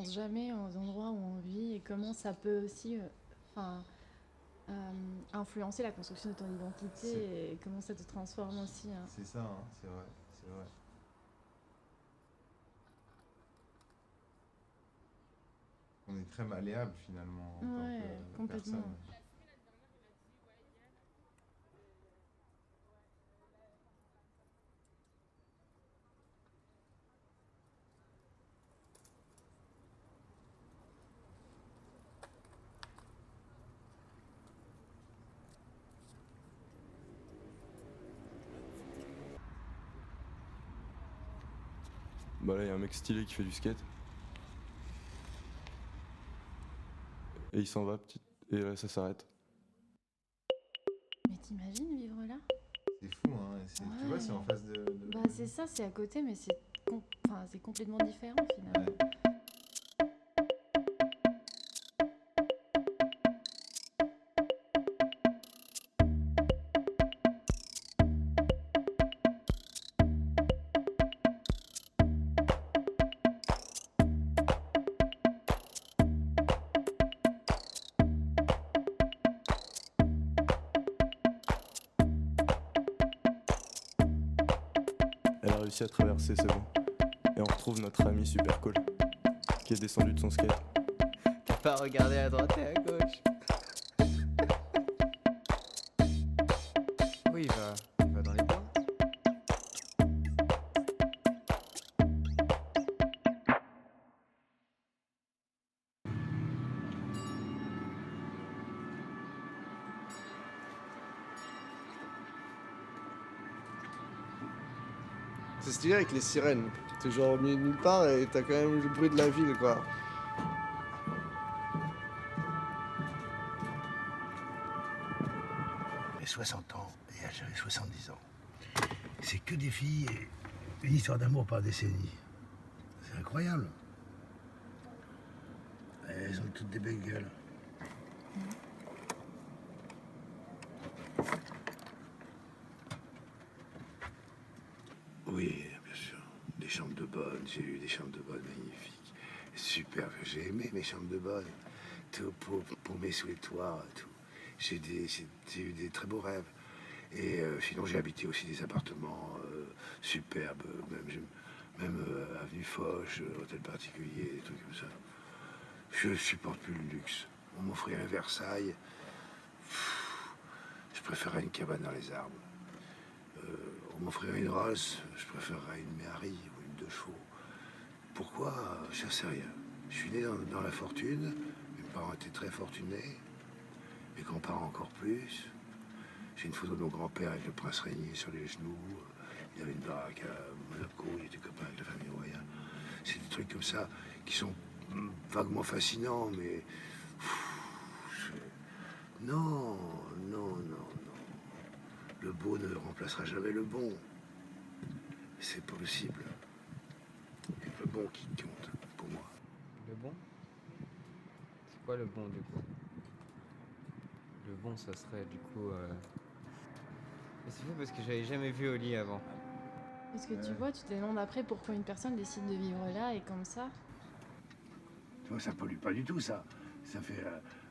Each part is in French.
pense jamais aux endroits où on vit et comment ça peut aussi enfin, influencer la construction de ton C'est identité et comment ça te transforme aussi, hein. c'est ça, hein, c'est vrai, c'est vrai. On est très malléable finalement en tant que Ouais, personne. complètement. Bah là, il y a un mec stylé qui fait du skate. Et il s'en va, petit. Et là, ça s'arrête. Mais t'imagines vivre là? C'est fou, hein. Tu vois, c'est en Ouais. face Bah de c'est nous. ça, c'est à côté, mais enfin, c'est complètement différent finalement. Ouais. Elle a réussi à traverser, c'est bon. Et on retrouve notre ami super cool, qui est descendu de son skate. T'as pas regardé à droite et à gauche. Oui, il va dans les bois. C'est stylé avec les sirènes. T'es genre au milieu de nulle part et t'as quand même le bruit de la ville, quoi. J'ai 60 ans et elle j'avais 70 ans. C'est que des filles et une histoire d'amour par décennie. C'est incroyable. Elles ont toutes des belles gueules. Oui, bien sûr. Des chambres de bonne, j'ai eu des chambres de bonne magnifiques. Super, j'ai aimé mes chambres de bonne. Tout pour mes souhaitoirs, tout. J'ai eu des très beaux rêves. Et sinon, j'ai habité aussi des appartements superbes, même avenue Foch, hôtel particulier, des trucs comme ça. Je supporte plus le luxe. On m'offrait un Versailles, je préférerais une cabane dans les arbres. On m'offrirait une Rolls, je préférerais une Méhari ou une deux chevaux. Pourquoi? Je sais rien. Je suis né dans la fortune, mes parents étaient très fortunés, mes grands-parents encore plus. J'ai une photo de mon grand-père avec le prince régné sur les genoux. Il avait une baraque à Monaco, il était copain avec la famille royale. C'est des trucs comme ça qui sont vaguement fascinants, mais non, non, non, non. Le beau ne remplacera jamais le bon. C'est pas possible. Il y a le bon qui compte pour moi. Le bon? C'est quoi le bon du coup? Le bon, ça serait du coup. Mais c'est fou parce que j'avais jamais vu Oli avant. Parce que tu Ouais. vois, tu te demandes après pourquoi une personne décide de vivre là et comme ça. Tu vois, ça pollue pas du tout, ça. Ça fait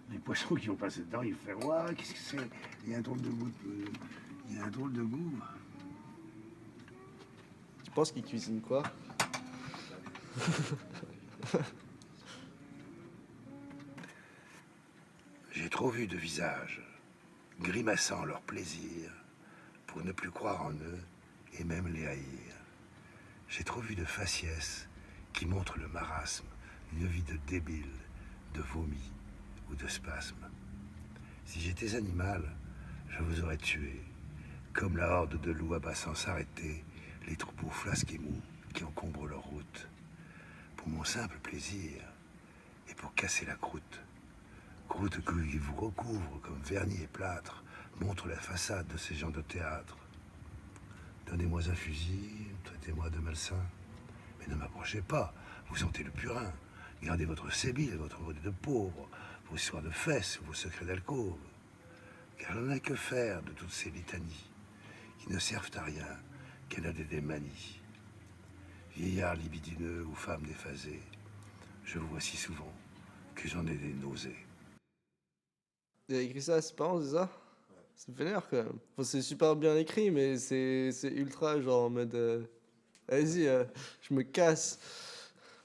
les poissons qui ont passé dedans, ils font ouah, qu'est-ce que c'est? Il y a un drôle de goût. Il y a un drôle de goût. Tu penses qu'ils cuisinent quoi? J'ai trop vu de visages grimaçant leur plaisir pour ne plus croire en eux et même les haïr. J'ai trop vu de faciès qui montrent le marasme, une vie de débile, de vomi ou de spasme. Si j'étais animal, je vous aurais tué, comme la horde de loups abassant s'arrêter, les troupeaux flasques et mous qui encombrent leur route, pour mon simple plaisir et pour casser la croûte. Croûte qui vous recouvre comme vernis et plâtre, montre la façade de ces gens de théâtre. Donnez-moi un fusil, traitez-moi de malsain, mais ne m'approchez pas, vous sentez le purin. Gardez votre sébile, votre modèle de pauvre, vos histoires de fesses, vos secrets d'alcôve. Car je n'en ai que faire de toutes ces litanies, qui ne servent à rien, qu'à nader des manies. Vieillard libidineux ou femme déphasée, Je vous vois si souvent que j'en ai des nausées. Il a écrit ça à ses parents, c'est ça? C'est vénère quand même. Enfin, c'est super bien écrit, mais c'est ultra genre en mode. Vas-y, je me casse.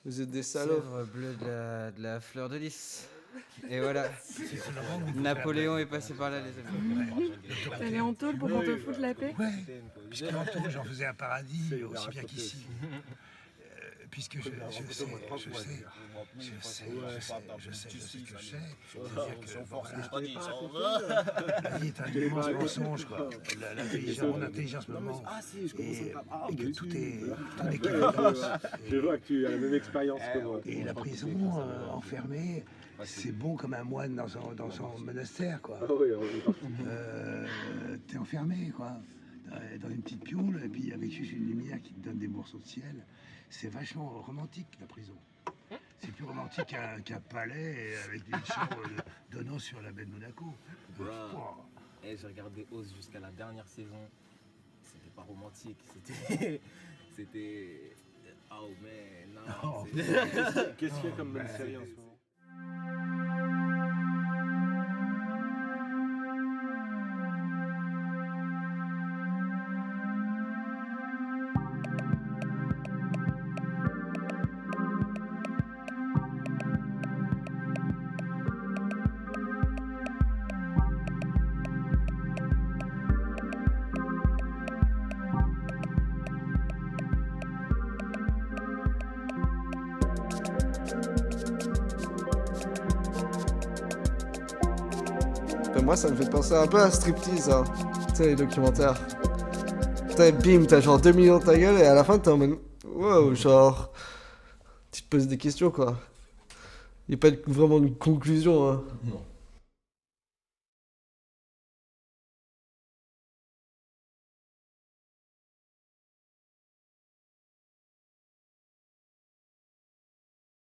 Vous êtes des salauds. Sèvres bleues de la fleur de lys. Et voilà. Napoléon est passé par là, les amis. Elle est en tôle pour qu'on te foute la paix? Ouais, puisqu'en tout, j'en faisais un paradis aussi bien qu'ici. Puisque je sais ce que je sais. La vie est un immense mensonge, quoi. Mon intelligence me ment. Et que tout est équivalence. Je vois que tu as la même expérience que moi. Et la prison, enfermée, c'est bon comme un moine dans son monastère, quoi. Ah oui, T'es enfermé, quoi. Dans une petite pioule, et puis avec juste une lumière qui te donne des morceaux de ciel. C'est vachement romantique, la prison. C'est plus romantique qu'un palais avec des chambres donnant sur la baie de Monaco. J'ai regardé Oz jusqu'à la dernière saison. C'était pas romantique. C'était... Oh man, non. Qu'est-ce qu'il y a comme bonne série en ce moment? Moi, ça me fait penser un peu à Striptease, hein. Tu sais, les documentaires. Putain, bim, t'as genre 2 millions de ta gueule et à la fin, t'es en mode. Wow, genre. Tu te poses des questions, quoi. Y'a pas vraiment une conclusion, hein. Non.